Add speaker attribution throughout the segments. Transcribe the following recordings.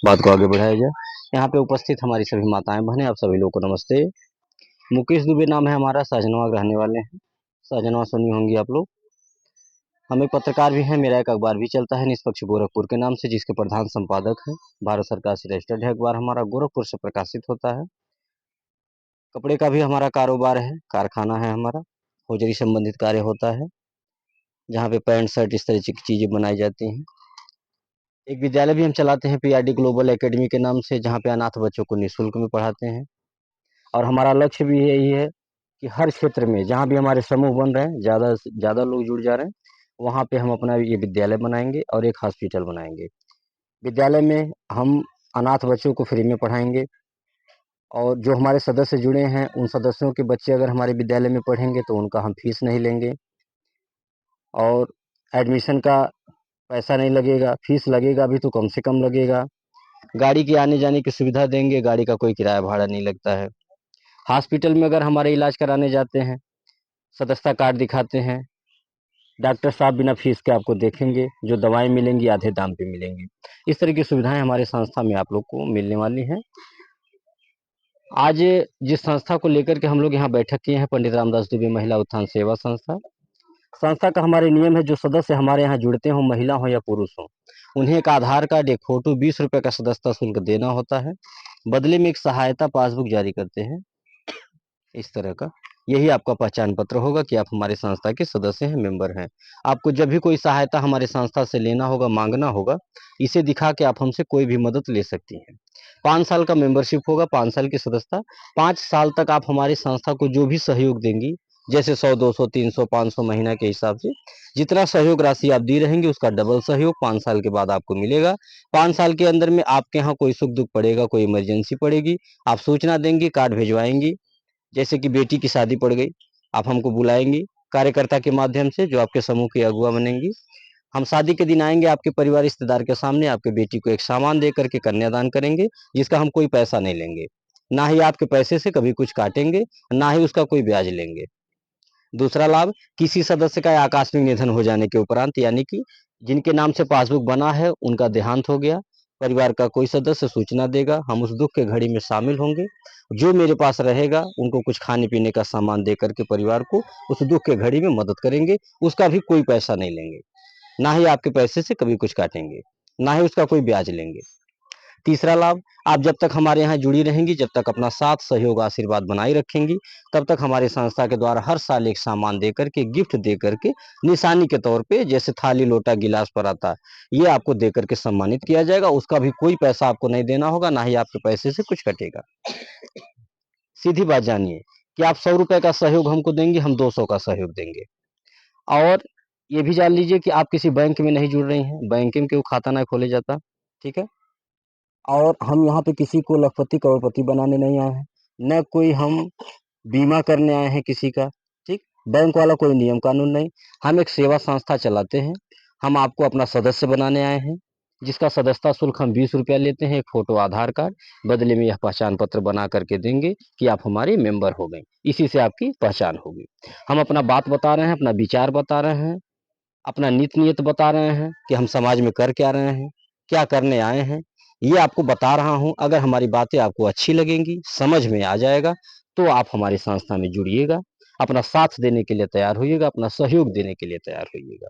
Speaker 1: बात को आगे बढ़ाया जाए। यहाँ पे उपस्थित हमारी सभी माताएं बहनें, आप सभी लोगों को नमस्ते। मुकेश दुबे नाम है हमारा, सहजनवा रहने वाले हैं। सहजनवा सुनी होंगी आप लोग। हम एक पत्रकार भी हैं, मेरा एक अखबार भी चलता है निष्पक्ष गोरखपुर के नाम से, जिसके प्रधान संपादक हैं। भारत सरकार से रजिस्टर्ड है अखबार हमारा, गोरखपुर से प्रकाशित होता है। कपड़े का भी हमारा कारोबार है, कारखाना है हमारा, होजरी संबंधित कार्य होता है, जहाँ पे पैंट शर्ट इस तरह की चीज़ें बनाई जाती हैं। एक विद्यालय भी हम चलाते हैं पीआरडी ग्लोबल एकेडमी के नाम से, जहाँ पे अनाथ बच्चों को निःशुल्क में पढ़ाते हैं। और हमारा लक्ष्य भी यही है कि हर क्षेत्र में जहाँ भी हमारे समूह बन रहे हैं, ज़्यादा से ज़्यादा लोग जुड़ जा रहे हैं, वहाँ पे हम अपना ये विद्यालय बनाएंगे और एक हॉस्पिटल बनाएंगे। विद्यालय में हम अनाथ बच्चों को फ्री में पढ़ाएंगे, और जो हमारे सदस्य जुड़े हैं उन सदस्यों के बच्चे अगर हमारे विद्यालय में पढ़ेंगे तो उनका हम फीस नहीं लेंगे, और एडमिशन का पैसा नहीं लगेगा, फीस लगेगा भी तो कम से कम लगेगा। गाड़ी की आने जाने की सुविधा देंगे, गाड़ी का कोई किराया भाड़ा नहीं लगता है। हॉस्पिटल में अगर हमारे इलाज कराने जाते हैं, सदस्यता कार्ड दिखाते हैं, डॉक्टर साहब बिना फीस के आपको देखेंगे, जो दवाएं मिलेंगी आधे दाम पे मिलेंगी। इस तरह की सुविधाएं हमारे संस्था में आप लोग को मिलने वाली हैं। आज जिस संस्था को लेकर के हम लोग यहाँ बैठक किए हैं, पंडित रामदास दुबे महिला उत्थान सेवा संस्था। संस्था का हमारे नियम है, जो सदस्य हमारे यहाँ जुड़ते हों, महिला हो या पुरुष हो, उन्हें एक आधार कार्ड, एक फोटो, 20 रुपए का सदस्यता शुल्क देना होता है। बदले में एक सहायता पासबुक जारी करते हैं, इस तरह का। यही आपका पहचान पत्र होगा कि आप हमारे संस्था के सदस्य हैं, मेंबर हैं। आपको जब भी कोई सहायता हमारे संस्था से लेना होगा, मांगना होगा, इसे दिखा के आप हमसे कोई भी मदद ले सकती हैं। 5 साल का मेंबरशिप होगा, 5 साल की सदस्यता। 5 साल तक आप हमारी संस्था को जो भी सहयोग देंगी, जैसे 100, 200, 300, 500 महीना के हिसाब से जितना सहयोग राशि आप दी रहेंगे, उसका डबल सहयोग 5 साल के बाद आपको मिलेगा। 5 साल के अंदर में आपके यहाँ कोई सुख दुख पड़ेगा, कोई इमरजेंसी पड़ेगी, आप सूचना देंगी, कार्ड भिजवाएंगी। जैसे कि बेटी की शादी पड़ गई, आप हमको बुलाएंगी कार्यकर्ता के माध्यम से, जो आपके समूह की अगुआ बनेंगी। हम शादी के दिन आएंगे, आपके परिवार रिश्तेदार के सामने आपके बेटी को एक सामान दे करके कन्यादान करेंगे, जिसका हम कोई पैसा नहीं लेंगे, ना ही आपके पैसे से कभी कुछ काटेंगे, ना ही उसका कोई ब्याज लेंगे। दूसरा लाभ, किसी सदस्य का आकस्मिक निधन हो जाने के उपरांत, यानी कि जिनके नाम से पासबुक बना है उनका देहांत हो गया, परिवार का कोई सदस्य सूचना देगा, हम उस दुख के घड़ी में शामिल होंगे। जो मेरे पास रहेगा उनको कुछ खाने पीने का सामान दे करके परिवार को उस दुख के घड़ी में मदद करेंगे, उसका भी कोई पैसा नहीं लेंगे, ना ही आपके पैसे से कभी कुछ काटेंगे, ना ही उसका कोई ब्याज लेंगे। तीसरा लाभ, आप जब तक हमारे यहाँ जुड़ी रहेंगी, जब तक अपना साथ सहयोग आशीर्वाद बनाए रखेंगी, तब तक हमारी संस्था के द्वारा हर साल एक सामान दे करके, गिफ्ट दे करके, निशानी के तौर पे, जैसे थाली लोटा गिलास पर आता है, ये आपको दे करके सम्मानित किया जाएगा। उसका भी कोई पैसा आपको नहीं देना होगा, ना ही आपके पैसे से कुछ कटेगा। सीधी बात जानिए कि आप 100 रुपए का सहयोग हमको देंगे, हम 200 का सहयोग देंगे। और ये भी जान लीजिए कि आप किसी बैंक में नहीं जुड़ रही हैं, बैंक में क्यों खाता ना खोले जाता, ठीक है। और हम यहाँ पे किसी को लखपति करोड़पति बनाने नहीं आए हैं, न कोई हम बीमा करने आए हैं किसी का, ठीक। बैंक वाला कोई नियम कानून नहीं। हम एक सेवा संस्था चलाते हैं। हम आपको अपना सदस्य बनाने आए हैं, जिसका सदस्यता शुल्क हम 20 रुपया लेते हैं, एक फोटो, आधार कार्ड, बदले में यह पहचान पत्र बना करके देंगे कि आप हमारे मेंबर हो गए। इसी से आपकी पहचान होगी। हम अपना बात बता रहे हैं, अपना विचार बता रहे हैं, अपना नीत नियत बता रहे हैं कि हम समाज में कर क्या रहे हैं, क्या करने आए हैं, ये आपको बता रहा हूँ। अगर हमारी बातें आपको अच्छी लगेंगी, समझ में आ जाएगा, तो आप हमारी संस्था में जुड़िएगा, अपना साथ देने के लिए तैयार होइएगा, अपना सहयोग देने के लिए तैयार होइएगा।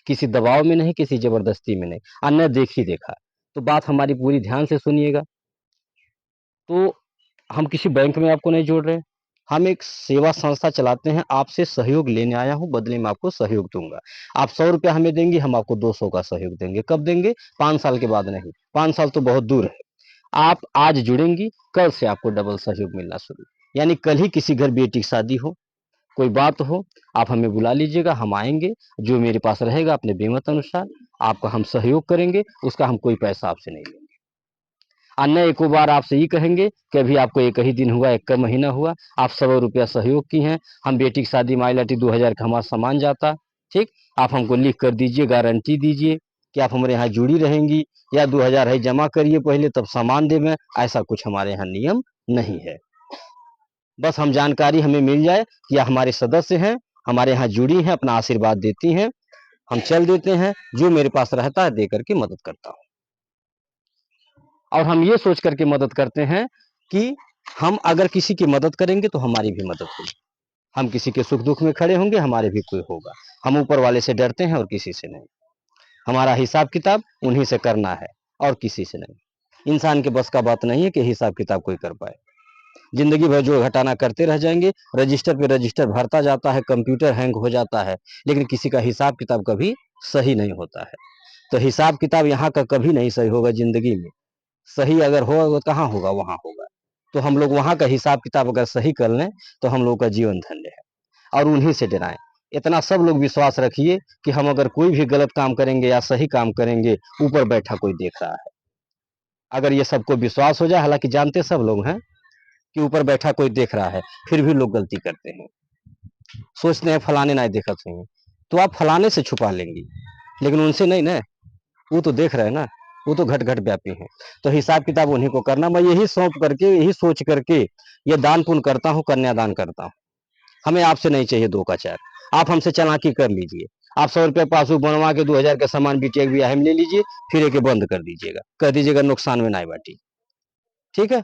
Speaker 1: किसी दबाव में नहीं, किसी जबरदस्ती में नहीं, अन्य देख ही देखा। तो बात हमारी पूरी ध्यान से सुनिएगा। तो हम किसी बैंक में आपको नहीं जोड़ रहे, हम एक सेवा संस्था चलाते हैं, आपसे सहयोग लेने आया हूँ, बदले में आपको सहयोग दूंगा। आप 100 रुपया हमें देंगे, हम आपको 200 का सहयोग देंगे। कब देंगे? 5 साल के बाद नहीं, 5 साल तो बहुत दूर है। आप आज जुड़ेंगी, कल से आपको डबल सहयोग मिलना शुरू। यानी कल ही किसी घर बेटी की शादी हो, कोई बात हो, आप हमें बुला लीजिएगा, हम आएंगे, जो मेरे पास रहेगा अपने बेमत अनुसार आपका हम सहयोग करेंगे, उसका हम कोई पैसा आपसे नहीं लेंगे। अन्य एको बार आपसे ये कहेंगे कि अभी आपको एक ही दिन हुआ, एक का महीना हुआ, आप 100 रुपया सहयोग की हैं, हम बेटी की शादी माई लाठी 2000 का हमारा सामान जाता, ठीक। आप हमको लिख कर दीजिए, गारंटी दीजिए कि आप हमारे यहाँ जुड़ी रहेंगी, या 2000 है जमा करिए पहले, तब सामान दें। ऐसा कुछ हमारे यहाँ नियम नहीं है। बस हम जानकारी हमें मिल जाए कि आप हमारे सदस्य हैं, हमारे यहाँ जुड़ी हैं, अपना आशीर्वाद देती हैं, हम चल देते हैं, जो मेरे पास रहता है दे करके मदद करता हूँ। और हम ये सोच करके मदद करते हैं कि हम अगर किसी की मदद करेंगे तो हमारी भी मदद होगी, हम किसी के सुख दुख में खड़े होंगे, हमारे भी कोई होगा। हम ऊपर वाले से डरते हैं और किसी से नहीं। हमारा हिसाब किताब उन्हीं से करना है और किसी से नहीं। इंसान के बस का बात नहीं है कि हिसाब किताब कोई कर पाए। जिंदगी भर जो घटाना करते रह जाएंगे, रजिस्टर पे रजिस्टर भरता जाता है, कंप्यूटर हैंग हो जाता है, लेकिन किसी का हिसाब किताब कभी सही नहीं होता है। तो हिसाब किताब यहाँ का कभी नहीं सही होगा जिंदगी में। सही अगर होगा तो कहाँ होगा, वहां होगा। तो हम लोग वहां का हिसाब किताब अगर सही कर लें तो हम लोग का जीवन धन्य है। और उन्हीं से डराएं। इतना सब लोग विश्वास रखिए कि हम अगर कोई भी गलत काम करेंगे या सही काम करेंगे, ऊपर बैठा कोई देख रहा है। अगर ये सबको विश्वास हो जाए, हालांकि जानते सब लोग हैं कि ऊपर बैठा कोई देख रहा है, फिर भी लोग गलती करते हैं। सोचते हैं फलाने ना देखत होंगे, तो आप फलाने से छुपा लेंगी, लेकिन उनसे नहीं ना। वो तो देख रहे हैं ना, वो तो घट घट व्यापी है। तो हिसाब किताब उन्हीं को करना। मैं यही सौंप करके, यही सोच करके ये दान पुण्य करता हूँ, कन्यादान करता हूँ। हमें आपसे नहीं चाहिए दो का चार। आप हमसे चालाकी कर लीजिए। आप 100 रुपया पासबुक बनवा के 2000 का सामान बीटेक भी हम ले लीजिए, फिर एक बंद कर दीजिएगा, कह दीजिएगा नुकसान में ना बाटी। ठीक है।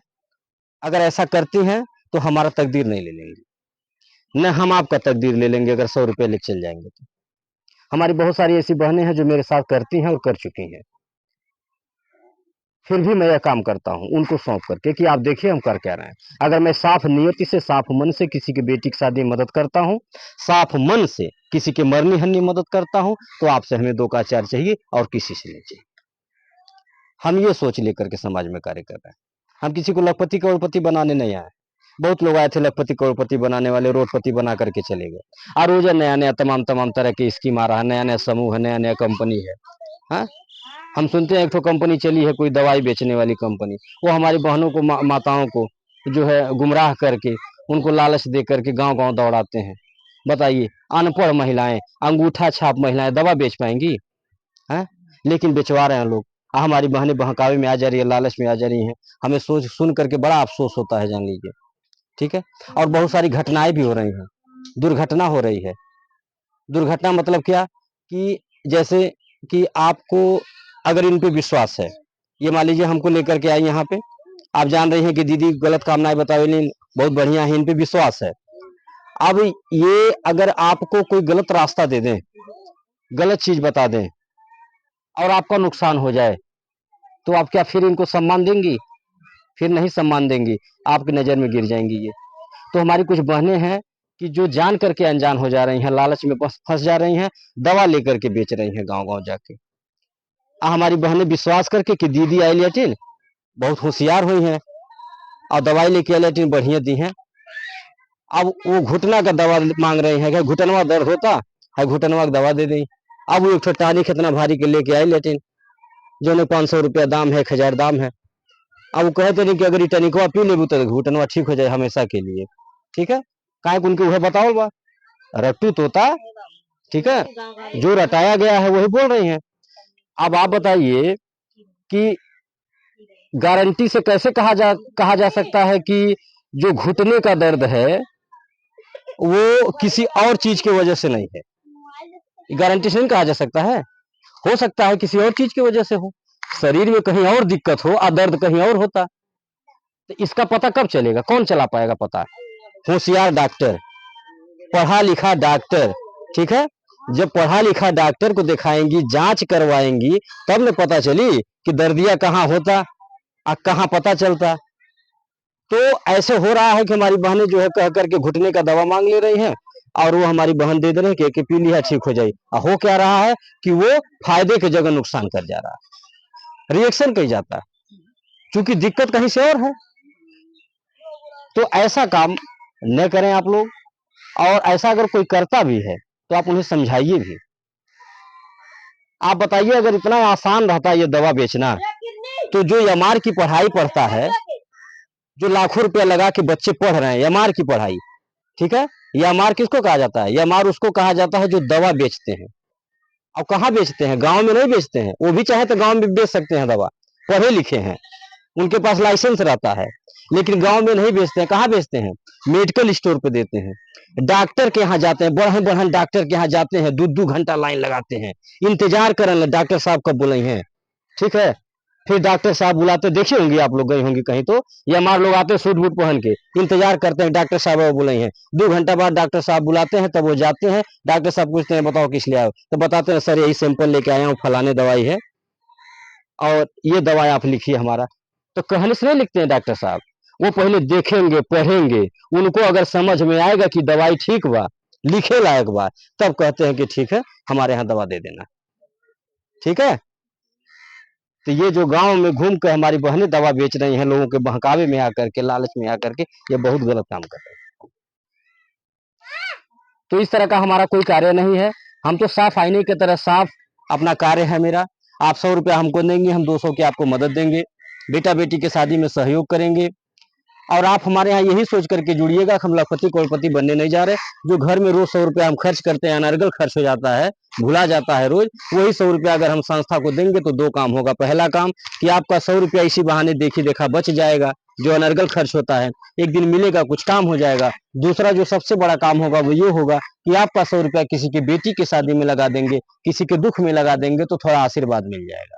Speaker 1: अगर ऐसा करती हैं तो हमारा तकदीर नहीं ले लेंगे, न हम आपका तकदीर ले लेंगे अगर 100 रुपये लेके चल जाएंगे तो। हमारी बहुत सारी ऐसी बहनें हैं जो मेरे साथ करती हैं और कर चुकी हैं, फिर भी मैं यह काम करता हूं उनको सौंप करके कि आप देखिए हम कर क्या रहे हैं। अगर मैं साफ नियति से, साफ मन से किसी की बेटी की शादी में मदद करता हूं, साफ मन से किसी के मरनी हन्नी मदद करता हूं, तो आपसे हमें दो का चार चाहिए और किसी से नहीं चाहिए। हम ये सोच लेकर के समाज में कार्य कर रहे हैं। हम किसी को लखपति करोड़पति बनाने नहीं आए। बहुत लोग आए थे लखपति करोड़पति बनाने वाले, रोडपति बना करके चले गए। और रोज नया नया तमाम तमाम तरह की स्कीम आ रहा है, नया नया समूह है, नया नया कंपनी है। हाँ, हम सुनते हैं एक तो कंपनी चली है कोई दवाई बेचने वाली कंपनी, वो हमारी बहनों को, माताओं को जो है गुमराह करके, उनको लालच दे करके गांव गांव दौड़ाते हैं। बताइए, अनपढ़ महिलाएं, अंगूठा छाप महिलाएं दवा बेच पाएंगी? हैं? लेकिन बेचवा रहे हैं लोग। हमारी बहनें बहकावे में आ जा रही है, लालच में आ जा रही हैं। हमें सोच सुन करके बड़ा अफसोस होता है, जान लीजिए। ठीक है। और बहुत सारी घटनाएं भी हो रही हैं, दुर्घटना हो रही है। दुर्घटना मतलब क्या कि जैसे कि आपको अगर इन पे विश्वास है, ये मान लीजिए हमको लेकर के आई यहाँ पे, आप जान रही हैं कि दीदी गलत कामनाएं बतावे नहीं, बहुत बढ़िया है, इन पे विश्वास है। अब ये अगर आपको कोई गलत रास्ता दे दें, गलत चीज बता दें और आपका नुकसान हो जाए, तो आप क्या फिर इनको सम्मान देंगी? फिर नहीं सम्मान देंगी, आपकी नजर में गिर जाएंगी ये। तो हमारी कुछ बहनें हैं कि जो जान करके अनजान हो जा रही हैं, लालच में फंस जा रही हैं, दवा लेकर के बेच रही हैं गांव गांव जाके। हमारी बहनें विश्वास करके कि दीदी आई लेटिन बहुत होशियार हुई हैं और दवाई लेके आई लेटिन बढ़िया दी हैं। अब वो घुटना का दवा मांग रहे हैं, घुटनवा दर्द होता है, घुटनवा की दवा दे दी। अब वो एक ठो टानिक इतना भारी के लेके आई लेटिन, जो 500 रुपया दाम है, 1000 दाम है। अब वो कहते नहीं कि अगर टनिकवा पी लेबू तो घुटनवा ठीक हो जाए हमेशा के लिए। ठीक है। काहे उनके वह बताओ बा रट्टू तोता। ठीक है, जो रटाया गया है वही बोल रही हैं। अब आप बताइए कि गारंटी से कैसे कहा जा सकता है कि जो घुटने का दर्द है वो किसी और चीज की वजह से नहीं है। गारंटी से नहीं कहा जा सकता है। हो सकता है किसी और चीज की वजह से हो, शरीर में कहीं और दिक्कत हो और दर्द कहीं और होता। तो इसका पता कब चलेगा? कौन चला पाएगा पता? होशियार डॉक्टर, पढ़ा लिखा डॉक्टर। ठीक है। जब पढ़ा लिखा डॉक्टर को दिखाएंगी, जांच करवाएंगी, तब न पता चली कि दर्दिया कहाँ होता और कहाँ पता चलता। तो ऐसे हो रहा है कि हमारी बहनें जो है कह करके घुटने का दवा मांग ले रही हैं और वो हमारी बहन दे दे रहे हैं कि पी लिया ठीक हो जाए। हो क्या रहा है कि वो फायदे की जगह नुकसान कर जा रहा है, रिएक्शन कहीं जाता है, क्योंकि दिक्कत कहीं से और है। तो ऐसा काम न करें आप लोग। और ऐसा अगर कोई करता भी है तो आप उन्हें समझाइए भी। आप बताइए, अगर इतना आसान रहता ये दवा बेचना, तो जो एमआर की पढ़ाई पढ़ता है, जो लाखों रुपया लगा के बच्चे पढ़ रहे हैं एमआर की पढ़ाई, ठीक है, एमआर किसको कहा जाता है? एमआर उसको कहा जाता है जो दवा बेचते हैं। अब कहाँ बेचते हैं? गांव में नहीं बेचते हैं। वो भी चाहे तो गांव में बेच सकते हैं दवा, पढ़े लिखे हैं, उनके पास लाइसेंस रहता है, लेकिन गांव में नहीं बेचते हैं। कहाँ बेचते हैं? मेडिकल स्टोर पे देते हैं, डॉक्टर के यहाँ जाते हैं, बढ़न बढ़न डॉक्टर के यहाँ जाते हैं, 2-2 घंटा लाइन लगाते हैं, इंतजार करें डॉक्टर साहब कब बोले हैं। ठीक है। फिर डॉक्टर साहब बुलाते, देखे होंगे आप लोग, गए होंगे कहीं तो, ये हमारे लोग आते हैं सूट बूट पहन के, इंतजार करते हैं डॉक्टर साहब वो बुलाए हैं। 2 घंटा बाद डॉक्टर साहब बुलाते हैं, तब वो जाते हैं। डॉक्टर साहब पूछते हैं बताओ किस लिए आए हो, तो बताते हैं सर यही सैंपल लेके आया हूँ, फलाने दवाई है और ये दवाई आप लिखिए हमारा। तो कहने से नहीं लिखते हैं डॉक्टर साहब, वो पहले देखेंगे, पढ़ेंगे, उनको अगर समझ में आएगा कि दवाई ठीक बा, लिखे लायक बा, तब कहते हैं कि ठीक है हमारे यहाँ दवा दे देना। ठीक है। तो ये जो गांव में घूम कर हमारी बहनें दवा बेच रही हैं, लोगों के बहकावे में आकर के, लालच में आकर के, ये बहुत गलत काम कर रहे हैं। तो इस तरह का हमारा कोई कार्य नहीं है। हम तो साफ आईने की तरह साफ अपना कार्य है मेरा। आप 100 रुपया हमको देंगे, हम 200 की आपको मदद देंगे, बेटा बेटी के शादी में सहयोग करेंगे। और आप हमारे यहाँ यही सोच करके जुड़िएगा कि हम लखपति करोड़पति बनने नहीं जा रहे। जो घर में रोज 100 रुपया हम खर्च करते हैं, अनर्गल खर्च हो जाता है, भुला जाता है रोज, वही 100 रुपया अगर हम संस्था को देंगे तो 2 काम होगा। पहला काम कि आपका 100 रुपया इसी बहाने देखी देखा बच जाएगा, जो अनर्गल खर्च होता है, एक दिन मिलेगा, कुछ काम हो जाएगा। दूसरा जो सबसे बड़ा काम होगा वो ये होगा कि आपका 100 रुपया किसी की बेटी की शादी में लगा देंगे, किसी के दुख में लगा देंगे, तो थोड़ा आशीर्वाद मिल जाएगा।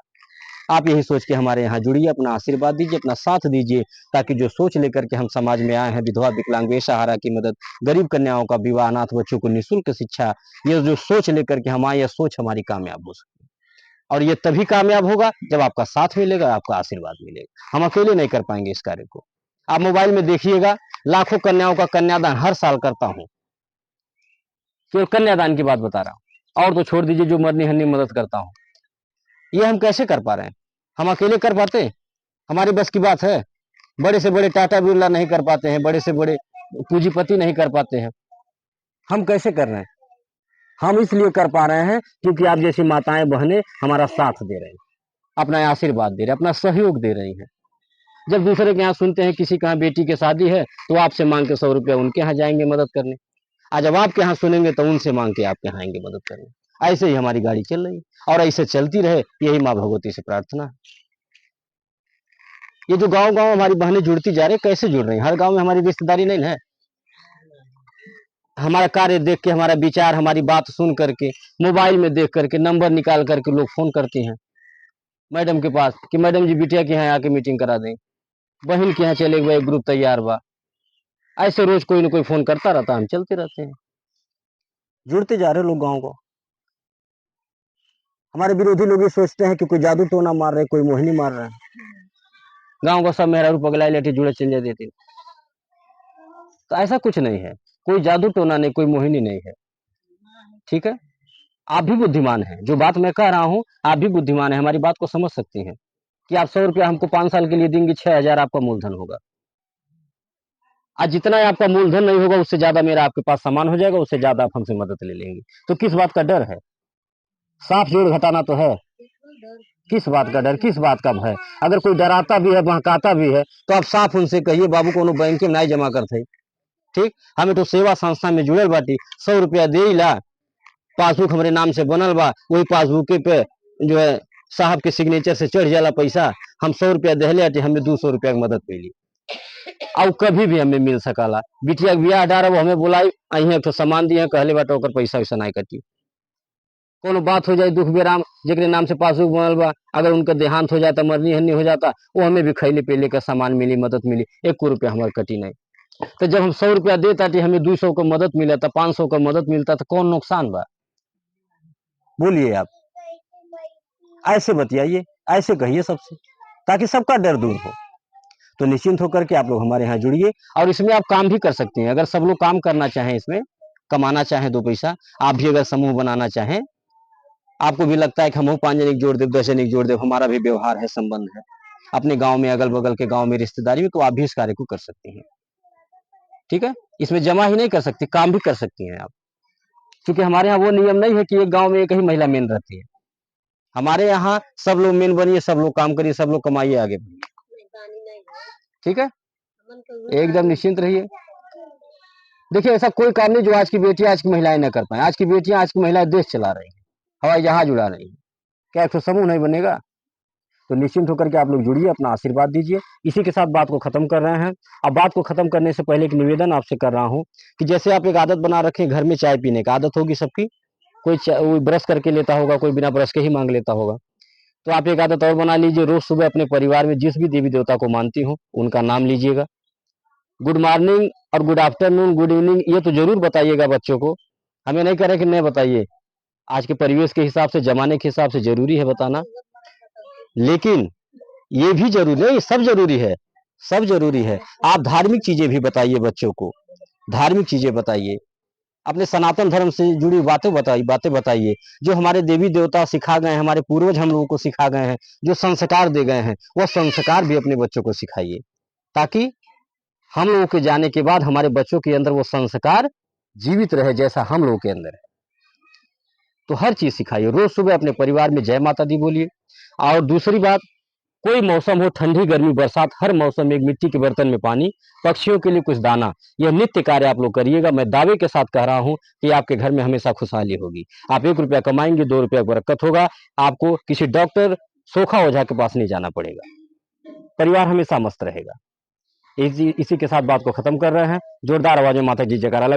Speaker 1: आप यही सोच के हमारे यहाँ जुड़िए, अपना आशीर्वाद दीजिए, अपना साथ दीजिए, ताकि जो सोच लेकर के हम समाज में आए हैं, विधवा विकलांग बेसहारा की मदद, गरीब कन्याओं का विवाह, अनाथ बच्चों को निःशुल्क शिक्षा, ये जो सोच लेकर के हम आए, यह सोच हमारी कामयाब हो सकती है। और ये तभी कामयाब होगा जब आपका साथ मिलेगा, आपका आशीर्वाद मिलेगा। हम अकेले नहीं कर पाएंगे इस कार्य को। आप मोबाइल में देखिएगा, लाखों कन्याओं का कन्यादान हर साल करता हूँ, केवल कन्यादान की बात बता रहा हूँ, और तो छोड़ दीजिए जो मरनी हरनी मदद करता हूँ। ये हम कैसे कर पा रहे हैं? हम अकेले कर पाते? हमारी बस की बात है? बड़े से बड़े टाटा बिरला नहीं कर पाते हैं, बड़े से बड़े पूंजीपति नहीं कर पाते हैं, हम कैसे कर रहे हैं? हम इसलिए कर पा रहे हैं क्योंकि आप जैसी माताएं बहनें हमारा साथ दे रहे हैं, अपना आशीर्वाद दे रहे हैं, अपना सहयोग दे रही हैं। जब दूसरे के यहाँ सुनते हैं किसी के यहाँ बेटी की शादी है, तो आपसे मांग के 100 रुपया उनके यहाँ जाएंगे मदद करने, आज जब आपके यहाँ सुनेंगे तो उनसे मांग के आपके यहाँ आएंगे मदद करने। ऐसे ही हमारी गाड़ी चल रही है और ऐसे चलती रहे, यही माँ भगवती से प्रार्थना है। ये जो गांव गांव हमारी बहनें जुड़ती जा रही है, कैसे जुड़ रही हैं? हर गांव में हमारी रिश्तेदारी नहीं है। हमारा कार्य देख के, हमारा विचार, हमारी बात सुन करके, मोबाइल में देख करके, नंबर निकाल करके लोग फोन करते हैं मैडम के पास कि मैडम जी बिटिया के यहाँ आके मीटिंग करा दें, बहन के यहाँ चले गए, ग्रुप तैयार बा। ऐसे रोज कोई ना कोई फोन करता रहता, हम चलते रहते हैं, जुड़ते जा रहे लोग गाँव को। हमारे विरोधी लोग ये सोचते हैं कि कोई जादू टोना मार रहे, कोई मोहिनी मार रहे हैं, गांव का सब मेहरारू पगला लेटे जुड़े चल जाए देते। तो ऐसा कुछ नहीं है, कोई जादू टोना नहीं, कोई मोहिनी नहीं है। ठीक है। आप भी बुद्धिमान हैं, जो बात मैं कह रहा हूं आप भी बुद्धिमान हैं, हमारी बात को समझ सकती हैं कि आप 100 रुपया हमको 5 साल के लिए देंगे, 6,000 आपका मूलधन होगा। आज जितना आपका मूलधन नहीं होगा, उससे ज्यादा मेरा आपके पास सामान हो जाएगा, उससे ज्यादा आप हमसे मदद ले लेंगे। तो किस बात का डर है? साफ जोड़ घटाना तो है। किस बात का डर, किस बात का भय? अगर कोई डराता भी है, बहकाता भी है, तो आप साफ उनसे कहिए बाबू कोनो बैंक में नहीं जमा करते। ठीक, हमें तो सेवा संस्था में जुड़ल बाटी, 100 रुपया दे ला, पासबुक हमारे नाम से बनल बा, वही पासबुक पे जो है साहब के सिग्नेचर से चढ़ जाला पैसा, हम 100 रुपया दहले आटे, हमें 200 रुपया की मदद मिली। और कभी भी हमें मिल सकला। बिटिया के बियाह डारा, वो हमें बुलाई, अही एक तो सामान दिए, कहले बाटे ओकर पैसा वैसा नहीं कटी। कोनो बात हो जाए, दुख बेराम, जेकरे नाम से पासबुक बनल बा, अगर उनका देहांत हो जाता, मरनी हन्नी हो जाता, वो हमें भी खैले पीले का सामान मिली, मदद मिली, 1 रुपया हमारे कटी नहीं। तो जब हम 100 रुपया देता थे, हमें 200 का मदद मिला था, 500 का मदद मिलता, तो कौन नुकसान बा? बोलिए आप, ऐसे बतियाइए, ऐसे कहिए सबसे, ताकि सबका डर दूर हो। तो निश्चिंत होकर के आप लोग हमारे यहाँ जुड़िए, और इसमें आप काम भी कर सकते हैं। अगर सब लोग काम करना चाहें, इसमें कमाना चाहें 2 पैसा, आप भी अगर समूह बनाना चाहें, आपको भी लगता है कि हम 5 जने जोड़ दे, 10 जने जोड़ दे, हमारा भी व्यवहार है, संबंध है अपने गांव में, अगल बगल के गांव में रिश्तेदारी में, तो आप भी इस कार्य को कर सकती हैं। ठीक है। इसमें जमा ही नहीं कर सकती, काम भी कर सकती हैं आप, क्योंकि हमारे यहाँ वो नियम नहीं है कि एक गांव में एक ही महिला मेन रहती है। हमारे यहाँ सब लोग मेन बनिए, सब लोग काम करिए, सब लोग कमाइए, आगे बढ़िए। ठीक है। एकदम निश्चिंत रहिए। देखिए, ऐसा कोई काम नहीं जो आज की बेटी, आज की महिलाएं न कर पाए। आज की बेटियां, आज की महिलाएं देश चला रही है, हवाई जहाज उड़ा रही है। क्या एक समूह नहीं बनेगा? तो निश्चिंत होकर के आप लोग जुड़िए, अपना आशीर्वाद दीजिए। इसी के साथ बात को खत्म कर रहे हैं। अब बात को खत्म करने से पहले एक निवेदन आपसे कर रहा हूं कि जैसे आप एक आदत बना रखें, घर में चाय पीने की आदत होगी सबकी, कोई ब्रश करके लेता होगा, कोई बिना ब्रश के ही मांग लेता होगा। तो आप एक आदत और बना लीजिए, रोज सुबह अपने परिवार में जिस भी देवी देवता को मानती हो उनका नाम लीजिएगा। गुड मॉर्निंग और गुड आफ्टरनून, गुड इवनिंग ये तो जरूर बताइएगा बच्चों को। हमें नहीं कह रहे कि नहीं बताइए, आज के परिवेश के हिसाब से, जमाने के हिसाब से जरूरी है बताना, लेकिन ये भी जरूरी नहीं, सब जरूरी है, सब जरूरी है। आप धार्मिक चीजें भी बताइए बच्चों को, धार्मिक चीजें बताइए, अपने सनातन धर्म से जुड़ी बातें बताइए, जो हमारे देवी देवता सिखा गए हैं, हमारे पूर्वज हम लोगों को सिखा गए हैं, जो संस्कार दे गए हैं, वह संस्कार भी अपने बच्चों को सिखाइए, ताकि हम लोगों के जाने के बाद हमारे बच्चों के अंदर वो संस्कार जीवित रहे जैसा हम लोगों के अंदर है। तो हर चीज सिखाइए, रोज सुबह अपने परिवार में जय माता दी बोलिए। और दूसरी बात, कोई मौसम हो, ठंडी गर्मी बरसात, हर मौसम में एक मिट्टी के बर्तन में पानी, पक्षियों के लिए कुछ दाना, यह नित्य कार्य आप लोग करिएगा। मैं दावे के साथ कह रहा हूं कि आपके घर में हमेशा खुशहाली होगी। आप 1 रुपया कमाएंगे, 2 रुपया बरकत होगा, आपको किसी डॉक्टर सोखा ओझा के पास नहीं जाना पड़ेगा, परिवार हमेशा मस्त रहेगा। इसी के साथ बात को खत्म कर रहे हैं। जोरदार आवाज में माता जी जयकारा